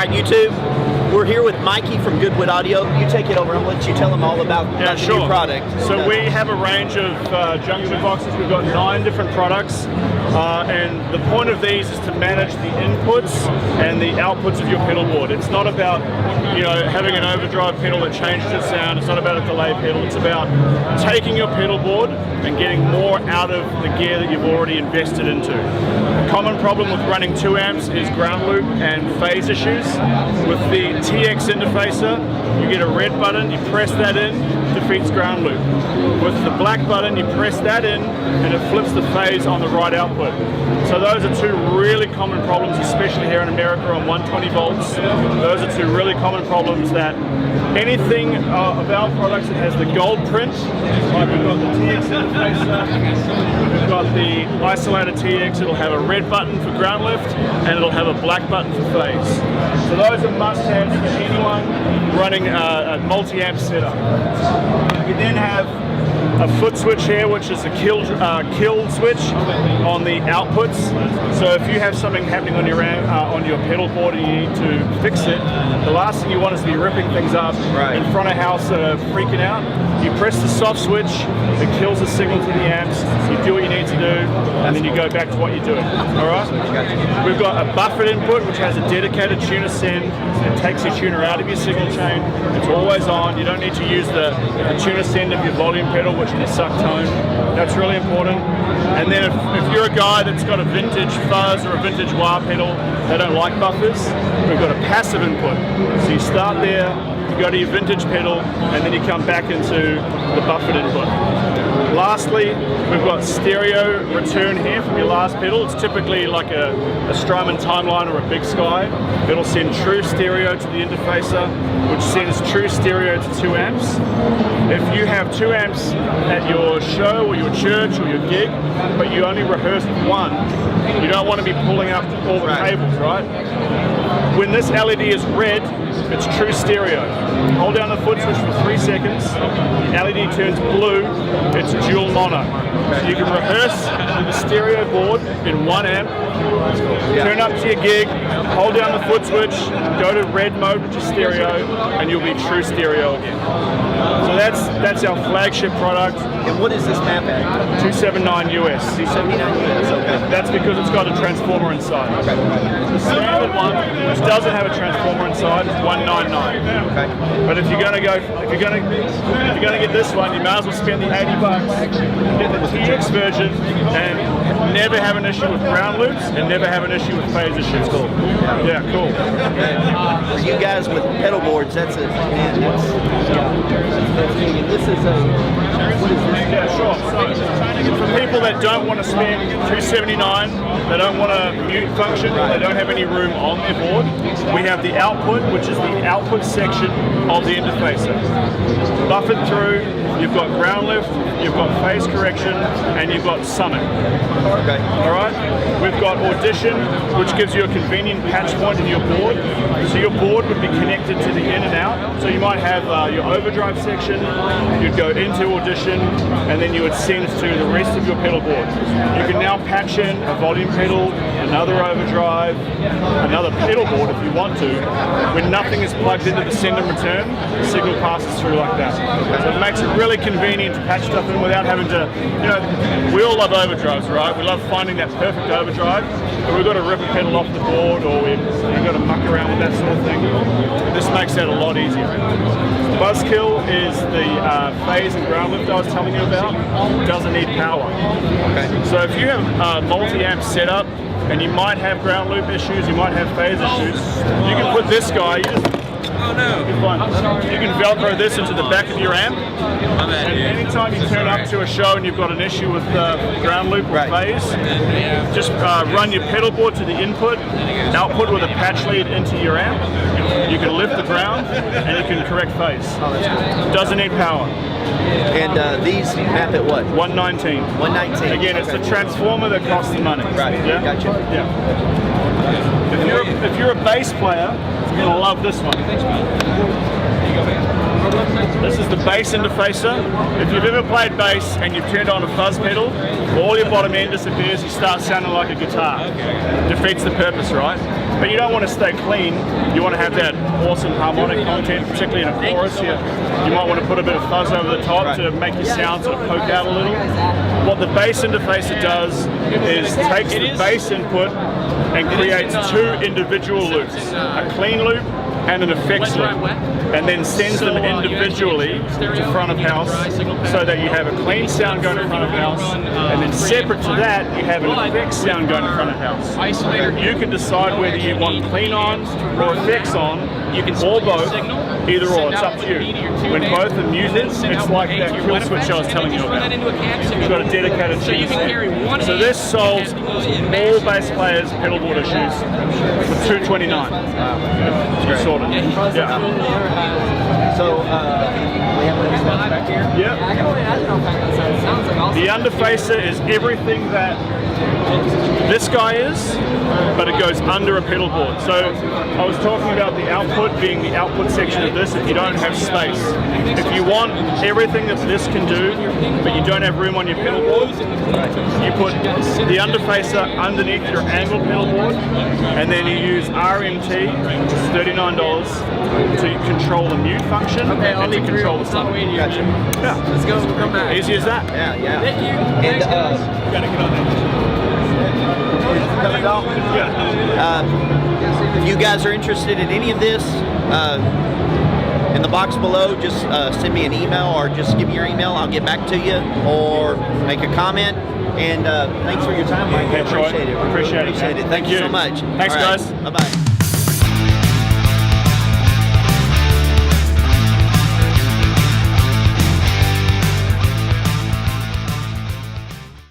right, YouTube. We're here with Mikey from WildWood Audio. You take it over. I'm going to let you tell them all about the new product. So we have a range of jungle boxes. We've got 9 different products, and the point of these is to manage the inputs and the outputs of your pedal board. It's not about having an overdrive pedal that changes its sound. It's not about a delay pedal. It's about taking your pedal board and getting more out of the gear that you've already invested into. A common problem with running 2 amps is ground loop and phase issues. With the TX interfacer, you get a red button, you press that in, defeats ground loop. With the black button, you press that in and it flips the phase on the right output. So those are 2 really common problems, especially here in America on 120 volts. Those are 2 really common problems that anything of our products that has the gold print, like we've got the TX interfacer, we've got the isolator TX, it'll have a red button for ground lift and it'll have a black button for phase. So those are must-haves for anyone running a multi-amp setup. You then have a foot switch here, which is a kill switch on the outputs. So if you have something happening on your pedal board and you need to fix it, the last thing you want is to be ripping things up in front of house freaking out. You press the soft switch, it kills the signal to the amps, you do what you need to do, and then you go back to what you're doing. Alright? We've got a buffered input which has a dedicated tuner send. It takes your tuner out of your signal chain. It's always on. You don't need to use the tuner send of your volume pedal, which can suck tone. That's really important. And then if you're a guy that's got a vintage fuzz or a vintage wah pedal, they don't like buffers, we've got a passive input. So you start there, you go to your vintage pedal, and then you come back into the buffered input. Lastly, we've got stereo return here from your last pedal. It's typically like a Strymon Timeline or a Big Sky. It'll send true stereo to the interfacer, which sends true stereo to 2 amps. If you have 2 amps at your show or your church or your gig, but you only rehearse with 1, you don't want to be pulling up all the cables, right? When this LED is red, it's true stereo. Hold down the foot switch for 3 seconds, the LED turns blue, it's dual mono. So you can rehearse with the stereo board in 1 amp, turn up to your gig, hold down the foot switch, go to red mode, which is stereo, and you'll be true stereo again. So that's our flagship product. And what is this map at? 279 US. 279 US, okay. That's because it's got a transformer inside. Okay. The standard one, which doesn't have a transformer inside, is 199. Okay. But if you're gonna get this one, you might as well spend the $80, get the TX version, and never have an issue with ground loops and never have an issue with phase issues. Cool. Yeah, cool. For you guys with pedal boards, that's it. And this is what is this? Yeah, sure. So for people that don't want to spend $279, they don't want a mute function, they don't have any room on their board, we have the output, which is the output section of the interfacer. Buffered through, you've got ground lift, you've got phase correction, and you've got summit. Okay. Alright? We've got audition, which gives you a convenient patch point in your board. So your board would be connected to the in and out. So you might have your overdrive section, you'd go into audition, and then you would send to the rest of your pedal board. You can now patch in a volume pedal, another overdrive, another pedal board if you want to. When nothing is plugged into the send and return, the signal passes through like that. So it makes it really convenient to patch stuff in without having to, we all love overdrives, right? We love finding that perfect overdrive, but we've got to rip a pedal off the board or we've got to muck around with that sort of thing. This makes that a lot easier. Buzzkill is the phase and ground lift I was telling you about. It doesn't need power. Okay. So if you have a multi-amp setup and you might have ground loop issues, you might have phase issues, you can put this guy, you can Velcro this into the back of your amp, and anytime you turn up to a show and you've got an issue with ground loop or phase, just run your pedal board to the input, output with a patch lead into your amp. You can lift the ground and you can correct phase. Oh, that's cool. Doesn't need power. And these map at what? 119. 119. Again, it's the transformer that costs the money. Right. Yeah? Gotcha. Yeah. If you're a bass player, you're gonna love this one. This is the bass interfacer. If you've ever played bass and you've turned on a fuzz pedal, all your bottom end disappears, you start sounding like a guitar. Defeats the purpose, right? but you don't want to stay clean. You want to have that awesome harmonic content, particularly in a chorus. You might want to put a bit of fuzz over the top to make your sound sort of poke out a little. What the bass interfacer does is takes the bass input and creates two individual loops, a clean loop and an effects loop, and then sends them individually to front of house so that you have a clean sound going to front of house, and then separate to that you have an effects sound going to front of house. You can decide whether you want clean on or effects on, or both, either or, it's up to you. When both are muted, it's like that kill switch I was telling you about. You've got a dedicated chip. So this solves all bass players' pedal board issues for $229. You sorted. Yeah. So we have this stuff back here. Yeah. The underfacer is everything that this guy is, but it goes under a pedal board. So I was talking about the output being the output section of this if you don't have space. If you want everything that this can do, but you don't have room on your pedal board, you put the underfacer underneath your angled pedal board, and then you use RMT, which is $39, to control the mute function and to control the sub. Gotcha. Yeah. Let's go. Come back. Easy as that. Yeah, yeah. Thank you. And Gotta get on that. If you guys are interested in any of this, in the box below, just send me an email or just give me your email. I'll get back to you or make a comment. And thanks for your time, Mike. I appreciate it. Appreciate it. Thank you so much. Thanks, guys. Bye-bye.